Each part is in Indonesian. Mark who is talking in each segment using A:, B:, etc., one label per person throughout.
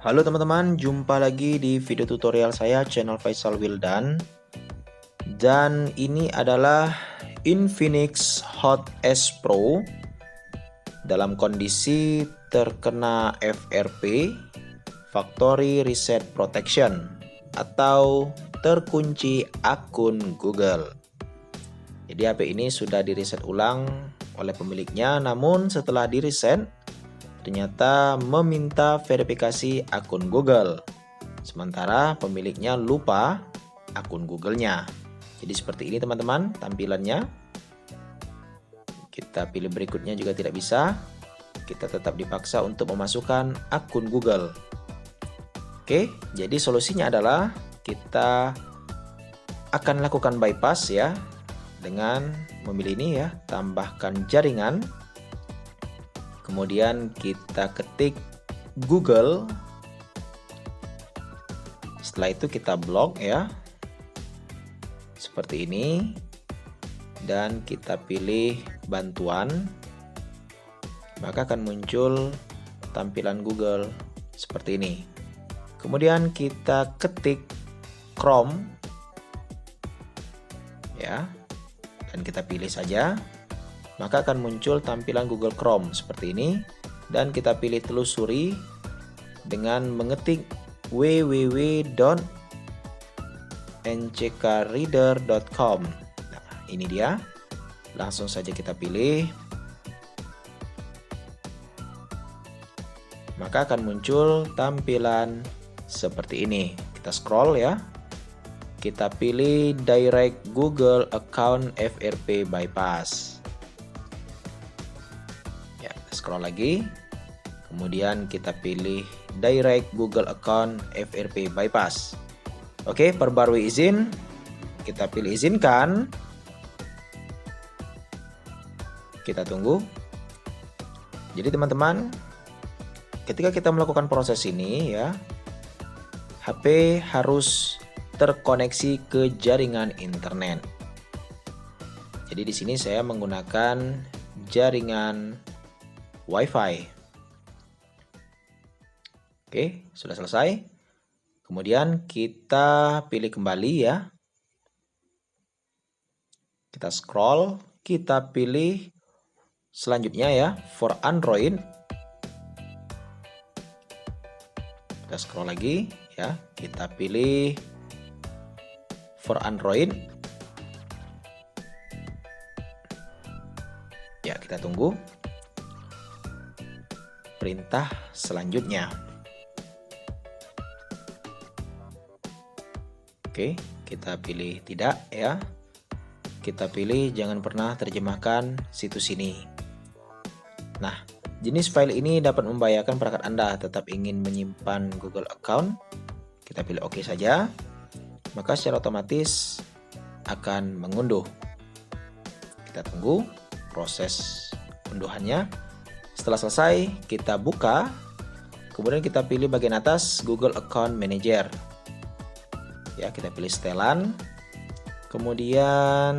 A: Halo teman-teman, jumpa lagi di video tutorial saya channel Faisal Wildan. Dan ini adalah Infinix Hot S Pro dalam kondisi terkena FRP Factory Reset Protection atau terkunci akun Google. Jadi HP ini sudah di-reset ulang oleh pemiliknya, namun setelah di-reset ternyata meminta verifikasi akun Google. Sementara pemiliknya lupa akun Google-nya. Jadi seperti ini teman-teman tampilannya. Kita pilih berikutnya juga tidak bisa. Kita tetap dipaksa untuk memasukkan akun Google. Oke, jadi solusinya adalah kita akan lakukan bypass ya. Dengan memilih ini ya, tambahkan jaringan. Kemudian kita ketik Google. Setelah itu kita blok ya. Seperti ini. Dan kita pilih bantuan. Maka akan muncul tampilan Google seperti ini. Kemudian kita ketik Chrome. Ya. Dan kita pilih saja. Maka akan muncul tampilan Google Chrome seperti ini, dan kita pilih telusuri dengan mengetik www.nckreader.com. Nah, ini dia. Langsung saja kita pilih. Maka akan muncul tampilan seperti ini. Kita scroll ya. Kita pilih Direct Google Account FRP Bypass. Scroll lagi, kemudian kita pilih Direct Google Account FRP Bypass. Oke, perbarui izin, kita pilih izinkan. Kita tunggu. Jadi teman-teman, ketika kita melakukan proses ini ya, HP harus terkoneksi ke jaringan internet. Jadi di sini saya menggunakan jaringan Wi-Fi. Oke, sudah selesai. Kemudian kita pilih kembali ya. Kita scroll, kita pilih selanjutnya ya, for Android. Kita scroll lagi ya, kita pilih for Android. Ya, kita tunggu perintah selanjutnya. Oke, kita pilih tidak ya. Kita pilih jangan pernah terjemahkan situs ini. Nah, jenis file ini dapat membahayakan perangkat Anda tetap ingin menyimpan Google account. Kita pilih oke saja. Maka secara otomatis akan mengunduh. Kita tunggu proses unduhannya. Setelah selesai, kita buka. Kemudian kita pilih bagian atas Google Account Manager. Ya, kita pilih setelan. Kemudian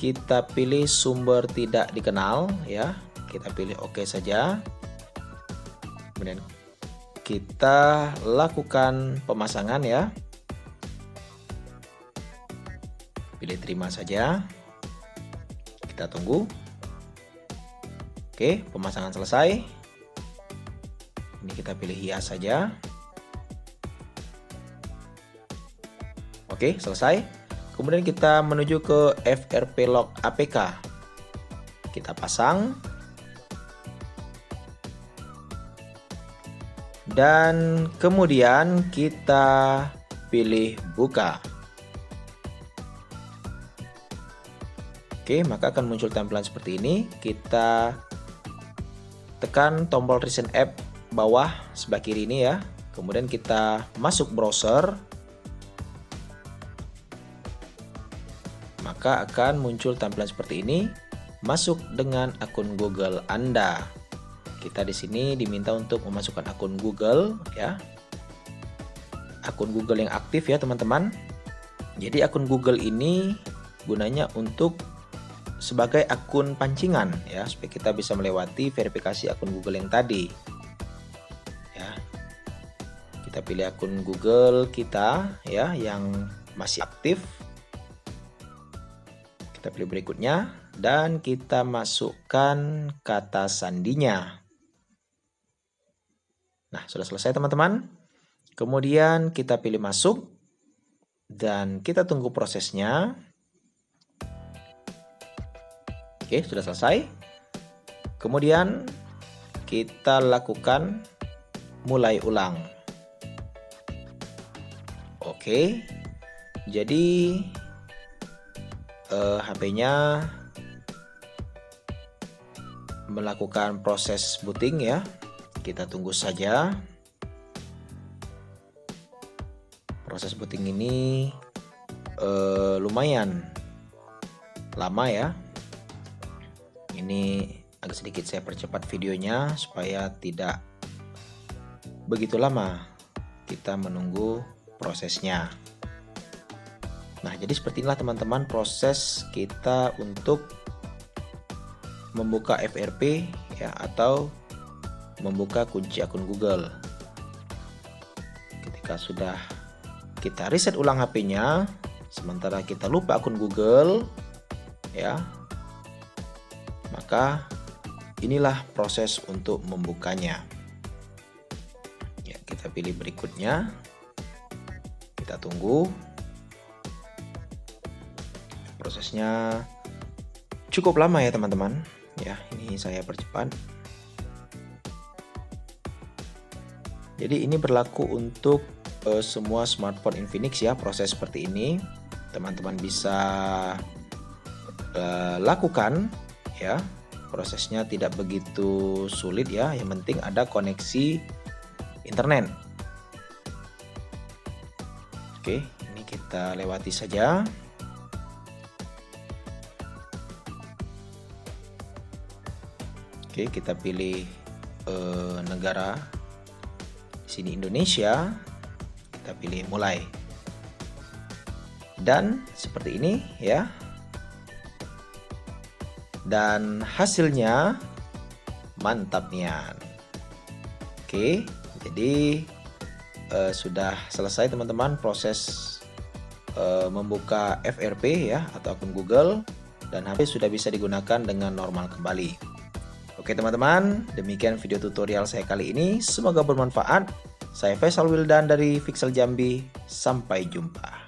A: kita pilih sumber tidak dikenal ya. Kita pilih oke saja. Kemudian kita lakukan pemasangan ya. Pilih terima saja. Kita tunggu. Oke, pemasangan selesai. Ini kita pilih hias saja. Oke, selesai. Kemudian kita menuju ke FRP Lock APK. Kita pasang. Dan kemudian kita pilih buka. Oke, maka akan muncul tampilan seperti ini. Kita tekan tombol Recent App bawah sebelah kiri ini ya. Kemudian kita masuk browser. Maka akan muncul tampilan seperti ini. Masuk dengan akun Google Anda. Kita di sini diminta untuk memasukkan akun Google ya. Akun Google yang aktif ya teman-teman. Jadi akun Google ini gunanya untuk sebagai akun pancingan ya, supaya kita bisa melewati verifikasi akun Google yang tadi. Ya, Kita pilih akun Google kita ya yang masih aktif. Kita pilih berikutnya dan kita masukkan kata sandinya. Nah, sudah selesai teman-teman. Kemudian kita pilih masuk dan kita tunggu prosesnya. Oke, sudah selesai. Kemudian kita lakukan mulai ulang. Oke, jadi HP-nya melakukan proses booting ya. Kita tunggu saja. Proses booting ini lumayan lama ya. Ini agak sedikit saya percepat videonya supaya tidak begitu lama kita menunggu prosesnya. Nah, jadi seperti inilah teman-teman proses kita untuk membuka FRP ya atau membuka kunci akun Google. Ketika sudah kita reset ulang HP-nya, sementara kita lupa akun Google ya, maka inilah proses untuk membukanya. Ya, kita pilih berikutnya. Kita tunggu. Prosesnya cukup lama ya teman-teman. Ya, ini saya percepat. Jadi ini berlaku untuk semua smartphone Infinix ya, proses seperti ini. Teman-teman bisa lakukan ya. Prosesnya tidak begitu sulit ya, yang penting ada koneksi internet. Oke, ini kita lewati saja. Oke, kita pilih negara sini Indonesia. Kita pilih mulai. Dan seperti ini ya. Dan hasilnya mantap nian. Oke, jadi sudah selesai teman-teman proses membuka FRP ya atau akun Google, dan HP sudah bisa digunakan dengan normal kembali. Oke teman-teman, demikian video tutorial saya kali ini, semoga bermanfaat. Saya Faisal Wildan dari Pixel Jambi, sampai jumpa.